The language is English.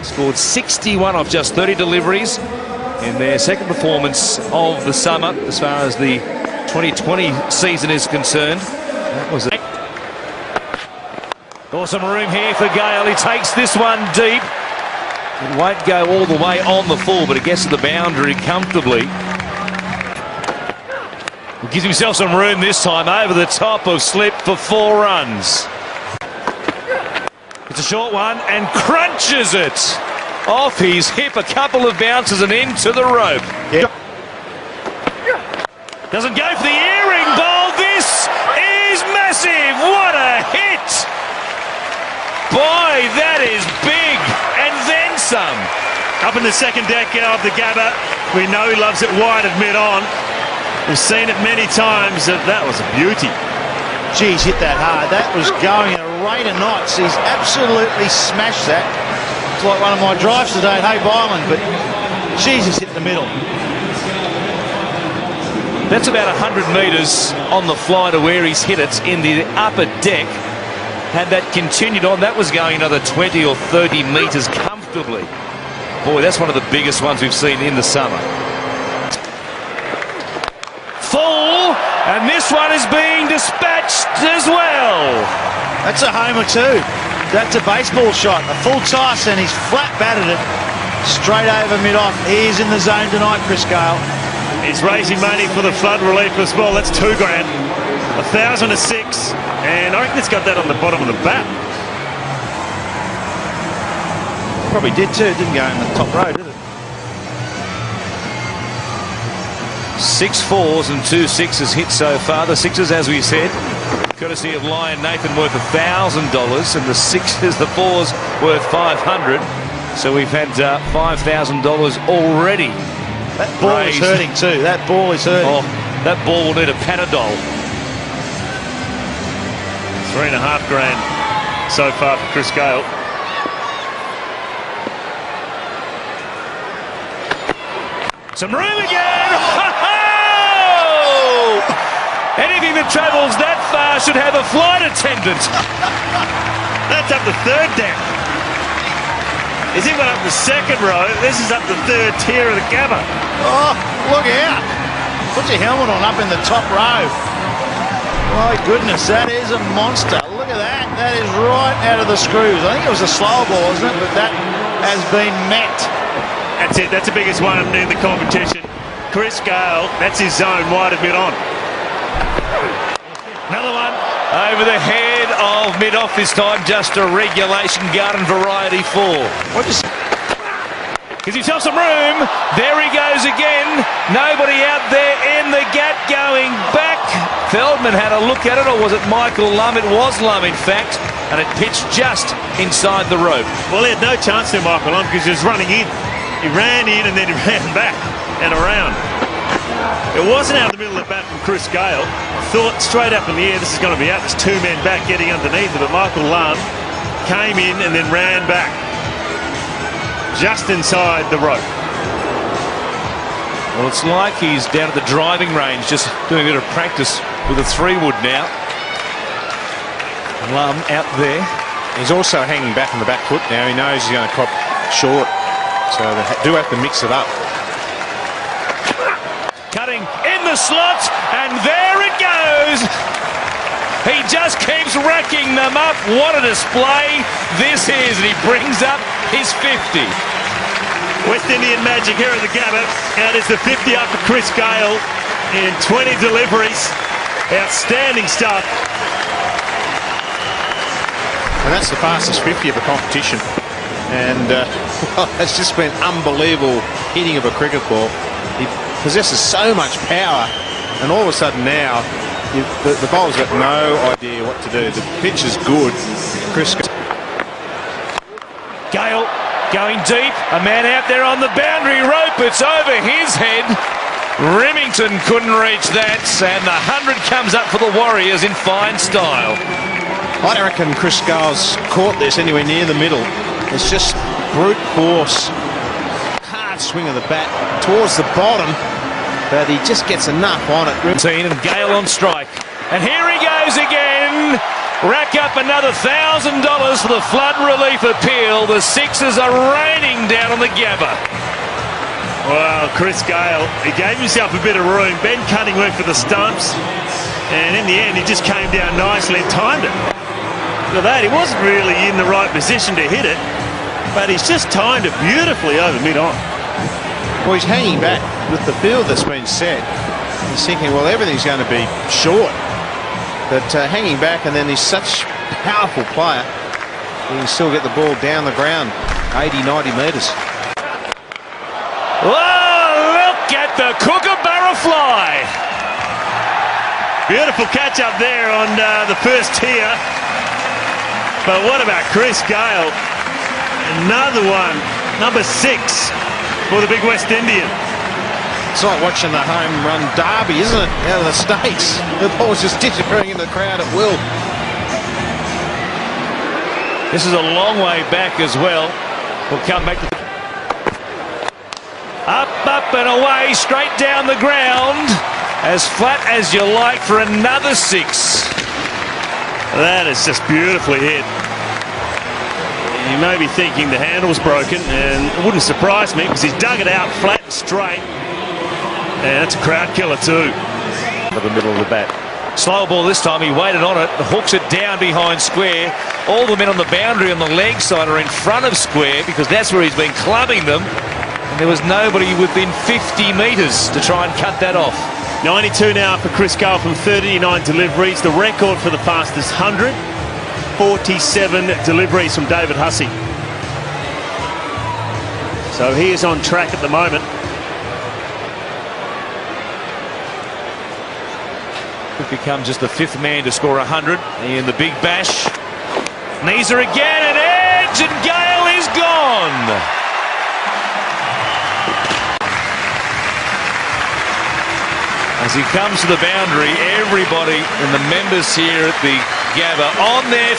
Scored 61 off just 30 deliveries in their second performance of the summer as far as the 2020 season is concerned. That was it. Awesome room here for Gayle. He takes this one deep. It won't go all the way on the full, but it gets to the boundary comfortably. He gives himself some room this time over the top of slip for 4 runs. It's a short one and crunches it off his hip, a couple of bounces and into the rope. Yep. Doesn't go for the earring bowl. This is massive. What a hit. Boy, that is big. And then some. Up in the second deck of the Gabba. We know he loves it wide of mid-on. We've seen it many times. That was a beauty. Geez, hit that hard. That was going at a rate of knots. He's absolutely smashed that. It's like one of my drives today at Hay Byland, but Jesus hit the middle. That's about 100 metres on the fly to where he's hit it in the upper deck. Had that continued on, that was going another 20 or 30 metres comfortably. Boy, that's one of the biggest ones we've seen in the summer. Full, and this one is being dispatched as well. That's a homer too. That's a baseball shot. A full toss, and he's flat batted it straight over mid-off. He's in the zone tonight, Chris Gayle. He's raising money for the flood relief as well. That's $2 grand. 1,000 to 6, and I reckon it's got that on the bottom of the bat. Probably did too. Didn't go in the top row, did it? 6 4s and 2 6s hit so far. The 6s, as we said, courtesy of Lion Nathan, worth $1,000, and the 6s, the 4s, worth $500. So we've had $5,000 already. That ball is hurting too. That ball is hurting. Oh, that ball will need a Panadol. $3.5 grand so far for Chris Gayle. Some room again. Anything that travels that far should have a flight attendant. That's up the third deck. Is he went up the second row? This is up the third tier of the Gabba. Oh, look out. Put your helmet on up in the top row. My goodness, that is a monster. Look at that. That is right out of the screws. I think it was a slow ball, isn't it? But that has been met. That's it. That's the biggest one in the competition. Chris Gayle, that's his zone, wide of mid-on. Another one over the head of mid-off this time. Just a regulation garden variety 4. Gives himself some room. There he goes again. Nobody out there in the gap going back. Feldman had a look at it, or was it Michael Lum? It was Lum, in fact, and it pitched just inside the rope. Well, he had no chance to Michael Lum because he was running in. He ran in and then he ran back and around. It wasn't out of the middle of the bat from Chris Gayle. Thought straight up in the air, this is going to be out. There's 2 men back getting underneath it, but Michael Lum came in and then ran back just inside the rope. Well, it's like he's down at the driving range, just doing a bit of practice with a 3-wood now. Lum out there. He's also hanging back on the back foot now. He knows he's going to crop short, so they do have to mix it up. Cutting in the slot, and there it goes. He just keeps racking them up. What a display this is, and he brings up his 50. West Indian magic here at the Gabba. Now it is the 50 up for Chris Gayle in 20 deliveries. Outstanding stuff. And that's the fastest 50 of the competition. And well, it's just been unbelievable hitting of a cricket ball. He possesses so much power, and all of a sudden now the bowler's got no idea what to do. The pitch is good. Chris Gayle going deep, a man out there on the boundary rope. It's over his head. Remington couldn't reach that, and the 100 comes up for the Warriors in fine style. I don't reckon Chris Gayle's caught this anywhere near the middle. It's just brute force, hard swing of the bat towards the bottom, but he just gets enough on it. And Gayle on strike, and here he goes again. rack up another $1,000 for the flood relief appeal. The Sixers are raining down on the Gabba. Well, Chris Gayle, he gave himself a bit of room. Ben Cunning went for the stumps, and in the end, he just came down nicely and timed it. Look at that, he wasn't really in the right position to hit it, but he's just timed it beautifully over mid-on. Well, he's hanging back with the field that's been set. He's thinking, well, everything's going to be short. But hanging back, and then he's such a powerful player, he can still get the ball down the ground 80, 90 metres. Oh, look at the kookaburra fly. Beautiful catch up there on the first tier. But what about Chris Gayle? Another one, number 6 for the big West Indian. It's like watching the home run derby, isn't it? Out of the States. The ball's just disappearing in the crowd at will. This is a long way back as well. We'll come back to up and away, straight down the ground, as flat as you like for another 6. That is just beautifully hit. You may be thinking the handle's broken, and it wouldn't surprise me because he's dug it out flat and straight. And that's a crowd killer too. To the middle of the bat. Slow ball this time, he waited on it, hooks it down behind square. All the men on the boundary on the leg side are in front of square because that's where he's been clubbing them. And there was nobody within 50 metres to try and cut that off. 92 now for Chris Gayle from 39 deliveries. The record for the fastest 100. 47 deliveries from David Hussey. So he is on track at the moment. Could become just the 5th man to score 100 in the big bash. Knees her again, an edge, and Gayle is gone. As he comes to the boundary, everybody and the members here at the Gabba on their